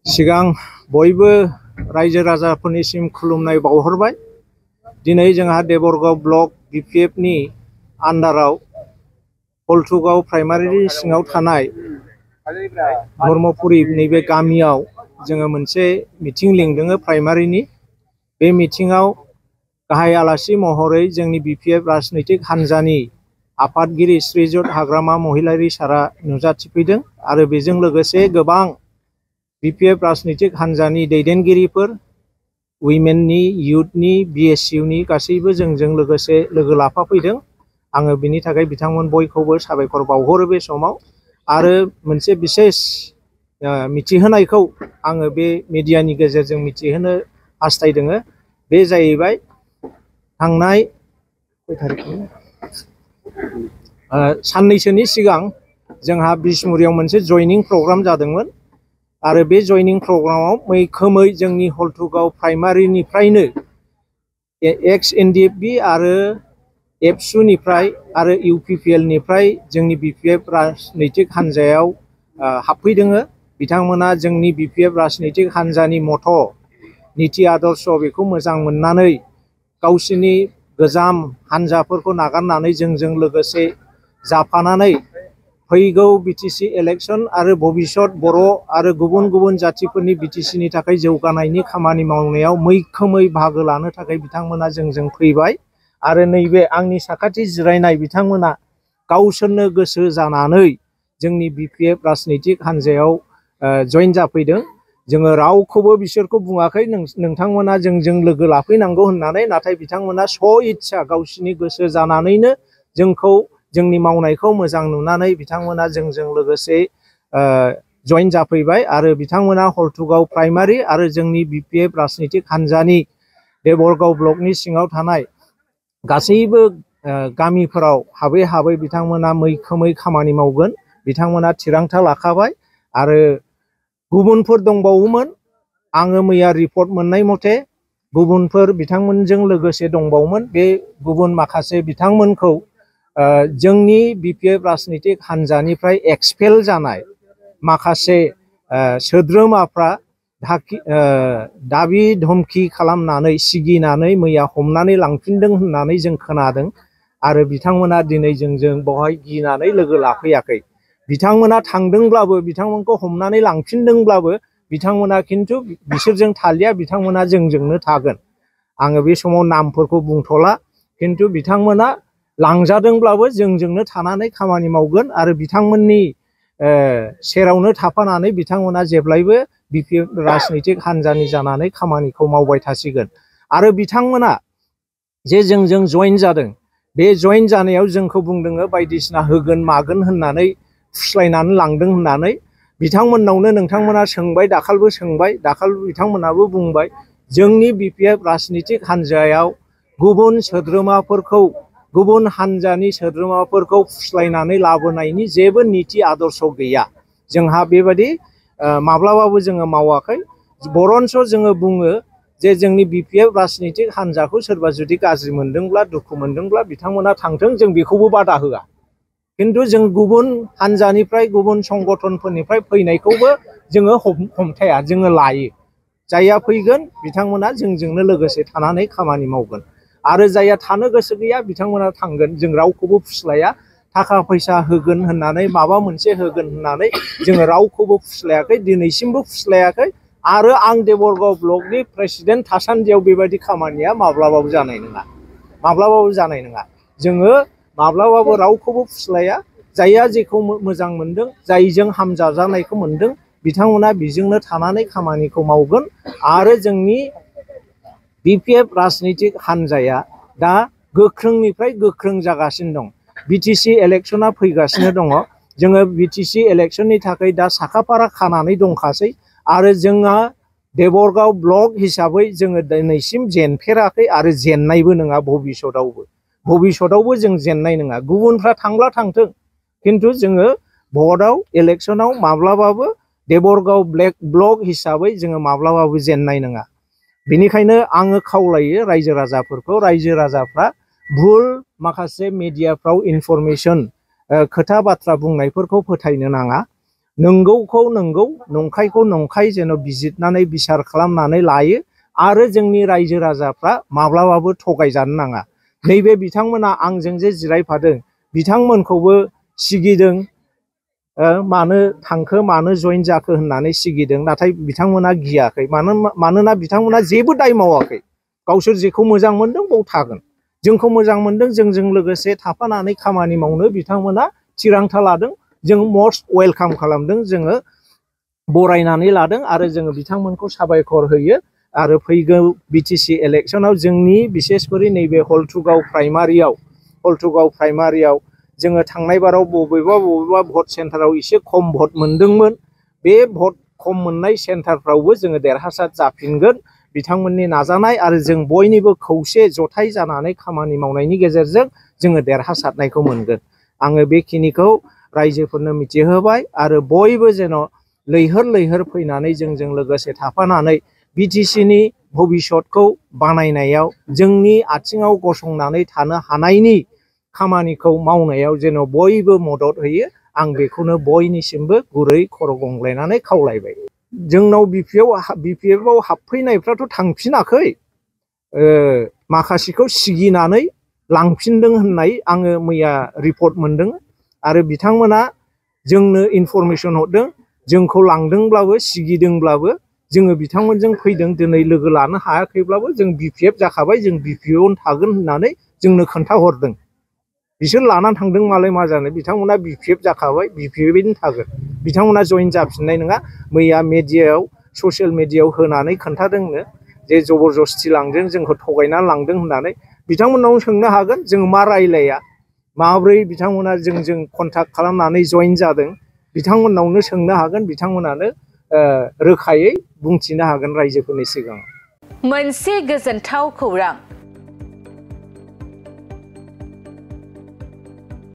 सिगां बयबो रायजो राजाफोरनिसिम खुलुमनाय बावहरबाय। दिनै जोंहा देबरगाव ब्लक बिपिएफनि आन्डाराव हलथुगाव प्राइमारिनि सिङाव थानाय धर्मपुरी नैबे गामियाव जोङो मोनसे मिटिं लिंदों प्राइमारिनि। बे मिटिङाव गाहाय आलासि महरै जोंनि बिपिएफ राजनैतिक हान्जानि आफादगिरि श्रीजुत हाग्रामा महिलारी सारा नुजाथिफैदों आरो बेजों लोगोसे गोबां बिपिएफ राजनैतिक हान्जानि दैदेनगिरिफोर, उइमेननि, युथनि, बिएसइउनि गासैबो जोंजों लोगोसे लोगो लाफाफैदों। आङो बिनि थाखाय बिथांमोन बयखौबो साबायखर बावहरो बे समाव। आरो मोनसे बिसेस मिथिहोनायखौ आङो बे मिडियानि गेजेरजों मिथिहोनो हास्थायदों। बे जाहैबाय थांनाय साननैसोनि सिगां जोंहा बिसमुरियाव मोनसे जयनिं प्रग्राम जादोंमोन आरो बे जयनिं प्रग्रामाव मैखोमै जोंनि हलथुगाव प्राइमारिनिफ्रायनो एक्स एनडिएफबि आरो एबसुनिफ्राय आरो इउपिपिएलनिफ्राय जोंनि बिपिएफ राजनैतिक हान्जायाव हाबफैदों। बिथांमोना जोंनि बिपिएफ राजनैतिक हान्जानि मथ' नीति आदर्श बेखौ मोजां मोननानै गावसिनि गोजाम हान्जाफोरखौ नागारनानै जोंजों लोगोसे जाफानानै फैगौ बिटिसि इलेक्शन आरो भबिष्यत बर' आरो गुबुन गुबुन जातिफोरनि बिटिसिनि थाखाय जौगानायनि खामानि मावनायाव मैखोमै बाहागो लानो थाखाय बिथांमोना जोंजों फैबाय। आरो नैबे आंनि साखाथि जिरायनाय बिथांमोना गावसोरनो गोसो जानानै जोंनि बिपिएफ राजनैतिक हान्जायाव जइन जाफैदों। जोङो रावखौबो बिसोरखौ बुङाखै नोंथांमोना जोंजों लोगो लाफैनांगौ होननानै, नाथाय बिथांमोना इच्छा गावसिनि गोसो जानानैनो जोंखौ जोंनि मावनायखौ मोजां नुनानै बिथांमोना जोंजों लोगोसे जइन जाफैबाय। आरो बिथांमोना हलथुगाव प्राइमारि आरो जोंनि बिपिएफ राजनैतिक हान्जानि देबरगाव ब्लकनि सिङाव थानाय गासैबो गामिफोराव हाबै हाबै बिथांमोना मैखोमै खामानि मावगोन। बिथांमोना थिरांथा लाखाबाय आरो गुबुनफोर दंबावोमोन। आङो मैया रिपर्ट मोननाय मथे गुबुनफोर बिथांमोनजों लोगोसे दंबावोमोन। बे गुबुन माखासे बिथांमोनखौ जोंनि बिपिएफ राजनैतिक हान्जानिफ्राय एक्सपेल जानाय माखासे सोद्रोमाफ्रा दाबि धमखि खालामनानै सिगिनानै मैया हमनानै लांफिनदों होननानै जों खोनादों। आरो बिथांमोना दिनै जोंजों बेवहाय गिनानै लोगो लाफैयाखै। बिथांमोना थांदोंब्लाबो, बिथांमोनखौ हमनानै लांफिनदोंब्लाबो बिथांमोना खिन्थु बिसोरजों थालिया, बिथांमोना जोंजोंनो थागोन। आङो बे समाव नामफोरखौ बुंथ'ला, खिन्थु बिथांमोना लांजादोंब्लाबो जोंजोंनो थानानै खामानि मावगोन आरो बिथांमोननि सेरावनो थाफानानै बिथांमोना जेब्लायबो बिपिएफ राजनैतिक हान्जानि जानानै खामानिखौ मावबाय थासिगोन। आरो बिथांमोना जे जोंजों जइन जादों, बे जइन जानायाव जोंखौ बुंदों बायदिसिना होगोन मागोन होननानै फुस्लायनानै लांदों होननानै। बिथांमोननावनो नोंथांमोना सोंबाय, दाखालिबो सोंबाय, दाखालिबो बिथांमोनाबो बुंबाय जोंनि बिपिएफ राजनैतिक हान्जायाव गुबुन सोद्रोमाफोरखौ, गुबुन हान्जानि सोद्रोमाफोरखौ फुस्लायनानै लाबोनायनि जेबो नीति आदर्श गैया। जोंहा बेबायदि माब्लाबाबो जोङो मावाखै। बरन्स जोङो बुङो जे जोंनि बिपिएफ राजनैतिक हान्जाखौ सोरबा जुदि गाज्रि मोनदोंब्ला, दुखु मोनदोंब्ला बिथांमोना थांथों, जों बेखौबो बादा होआ। खिन्थु जों गुबुन हान्जानिफ्राय, गुबुन संगठनफोरनिफ्राय फैनायखौबो जोङो हमथाया, जोङो लायो। जायहा फैगोन बिथांमोना जोंजोंनो लोगोसे थानानै खामानि मावगोन। आरो जायहा थानो गोसो गैया बिथांमोना थांगोन। जों रावखौबो फुस्लाया। थाखा फैसा होगोन होननानै, माबा मोनसे होगोन होननानै जोङो रावखौबो फुस्लायाखै, दिनैसिमबो फुस्लायाखै। आरो आं देबरगाव ब्लकनि प्रेसिडेन्ट थासान्दियाव बेबायदि खामानिया माब्लाबाबो जानाय नङा, माब्लाबाबो जानाय नङा। जोङो माब्लाबाबो रावखौबो फुस्लाया। जायहा जेखौ मोजां मोनदों, जायजों हामजाजानायखौ मोनदों बिथांमोना बेजोंनो थानानै खामानिखौ मावगोन। आरो जोंनि बिपिएफ राजनैतिक हान्जाया दा गोख्रोंनिफ्राय गोख्रों जागासिनो दं। बिटिसि इलेक्शना फैगासिनो दङ। जोङो बिटिसि इलेक्शननि थाखाय दा साखाफारा खानानै दंखासै। आरो जोंहा देबरगाव ब्लक हिसाबै जोङो दिनैसिम जेनफेराखै आरो जेननायबो नङा। भबिष्यतआवबो जों जेननाय नङा। गुबुनफ्रा थांब्ला थांथों, खिन्थु जोङो भटआव, इलेक्शनाव माब्लाबाबो देबरगाव ब्लक हिसाबै जोङो माब्लाबाबो जेननाय नङा। बेनिखायनो आङो खावलायो रायजो राजाफोरखौ, रायजो राजाफ्रा भुल माखासे मिडियाफ्राव इनफरमेसन खोथा बाथ्रा बुंनायफोरखौ फोथायनो नाङा। नंगौखौ नंगौ नंखायखौ नंखाय जेन' बिजिरनानै बिसार खालामनानै लायो आरो जोंनि रायजो राजाफ्रा माब्लाबाबो थगायजानो नाङा। नैबे बिथांमोना आंजों जे जिरायफादों बिथांमोनखौबो सिगिदों मानो थांखो मानो जइन जाखो होननानै सिगिदों, नाथाय बिथांमोना गियाखै। मानोना बिथांमोना जेबो दाय मावाखै। गावसोर जेखौ मोजां मोनदों बाव थागोन, जोंखौ मोजां मोनदों जोंजों लोगोसे थाफानानै खामानि मावनो बिथांमोना थिरांथा लादों। जों मस्ट वेलकाम खालामदों, जोङो बरायनानै लादों आरो जोङो बिथांमोनखौ साबायखर होयो। आरो फैगौ बिटिसि इलेक्सनाव जोंनि बिसेसकरि नैबे हलथुगाव प्राइमारियाव जोङो थांनाय बाराव बबेबा भट सेन्टाराव एसे खम भट मोनदोंमोन। बे भट खम मोननाय सेन्टारफ्रावबो जोङो देरहासार जाफिनगोन। बिथांमोननि नाजानाय आरो जों बयनिबो खौसे जथाय जानानै खामानि मावनायनि गेजेरजों जोङो देरहासारनायखौ मोनगोन। आङो बेखिनिखौ रायजोफोरनो मिथिहोबाय आरो बयबो जेन' लैहोर लैहोर फैनानै जोंजों लोगोसे थाफानानै बिटिसिनि भबिसतखौ बानायनायाव जोंनि आथिङाव गसंनानै थानो हानायनि खामानिखौ मावनायाव जेन' बयबो मदद होयो, आं बेखौनो बयनिसिमबो गुरै खर' गंग्लायनानै खावलायबाय। जोंनाव बिपिएफआव हाबफैनायफ्राथ' थांफिनाखै, माखासेखौ सिगिनानै लांफिनदों होननाय आङो मैया रिपर्ट मोनदों आरो बिथांमोना जोंनो इनफरमेसन हरदों। जोंखौ लांदोंब्लाबो सिगिदोंब्लाबो जोङो बिथांमोनजों फैदों, दिनै लोगो लानो हायाखैब्लाबो जों बिपिएफ जाखाबाय, जों बिपिएफआवनो थागोन होननानै जोंनो खोन्थाहरदों। बिसोर लानानै थांदों मालाय मा जानो, बिथांमोना बिपिएफ जाखाबाय, बिपिएफयैनो थागोन, बिथांमोना जइन जाफिननाय नङा। मैया मेडियायाव ससियेल मिडियायाव होनानै खोन्थादोंनो जे जबरदस्ति लांदों, जोंखौ थगायनानै लांदों होननानै। बिथांमोननावनो सोंनो हागोन, जों मा रायलाया माब्रै बिथांमोना जोंजों कन्टाक्ट खालामनानै जइन जादों, बिथांमोननावनो सोंनो हागोन। बिथांमोनानो रोखायै बुंथिनो हागोन रायजोफोरनि सिगाङाव। मोनसे गोजोनथाव खौरां।